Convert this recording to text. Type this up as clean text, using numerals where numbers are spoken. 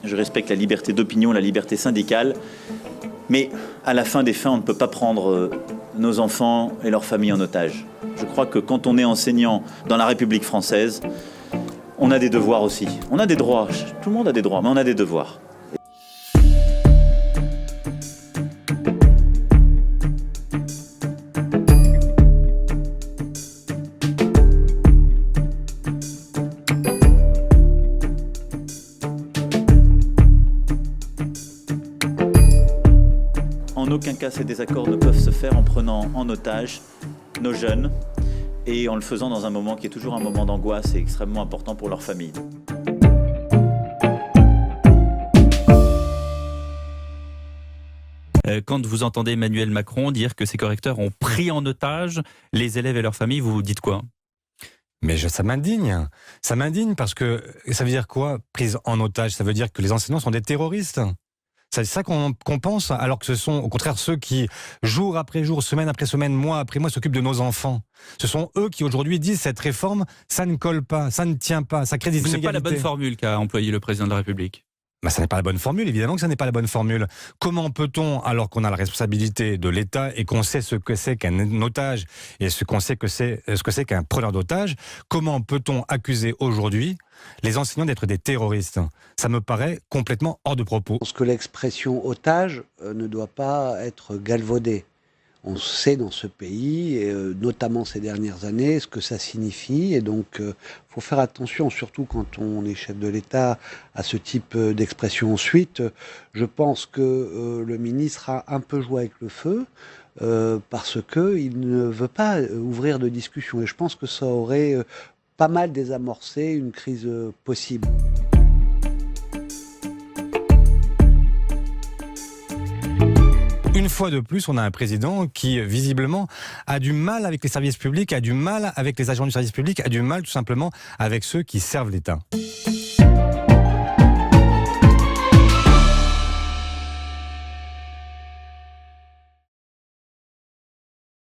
je respecte la liberté d'opinion, la liberté syndicale, mais à la fin des fins, on ne peut pas prendre nos enfants et leurs familles en otage. Je crois que quand on est enseignant dans la République française, on a des devoirs aussi. On a des droits, tout le monde a des droits, mais on a des devoirs. En aucun cas, ces désaccords ne peuvent se faire en prenant en otage nos jeunes et en le faisant dans un moment qui est toujours un moment d'angoisse et extrêmement important pour leur famille. Quand vous entendez Emmanuel Macron dire que ses correcteurs ont pris en otage les élèves et leurs familles, vous vous dites quoi ? Mais ça m'indigne. Ça m'indigne parce que ça veut dire quoi, prise en otage ? Ça veut dire que les enseignants sont des terroristes. C'est ça qu'on pense, alors que ce sont au contraire ceux qui, jour après jour, semaine après semaine, mois après mois, s'occupent de nos enfants. Ce sont eux qui aujourd'hui disent cette réforme, ça ne colle pas, ça ne tient pas, ça crée des inégalités. C'est pas la bonne formule qu'a employé le président de la République. Ça n'est pas la bonne formule, évidemment que ça n'est pas la bonne formule. Comment peut-on, alors qu'on a la responsabilité de l'État et qu'on sait ce que c'est qu'un otage et ce qu'on sait ce que c'est qu'un preneur d'otage, comment peut-on accuser aujourd'hui les enseignants d'être des terroristes ? Ça me paraît complètement hors de propos. Je pense que l'expression otage ne doit pas être galvaudée. On sait dans ce pays, et notamment ces dernières années, ce que ça signifie. Et donc, il faut faire attention, surtout quand on est chef de l'État, à ce type d'expression. Ensuite, je pense que le ministre a un peu joué avec le feu parce qu'il ne veut pas ouvrir de discussion. Et je pense que ça aurait pas mal désamorcé une crise possible. Une fois de plus, on a un président qui, visiblement, a du mal avec les services publics, a du mal avec les agents du service public, a du mal tout simplement avec ceux qui servent l'État.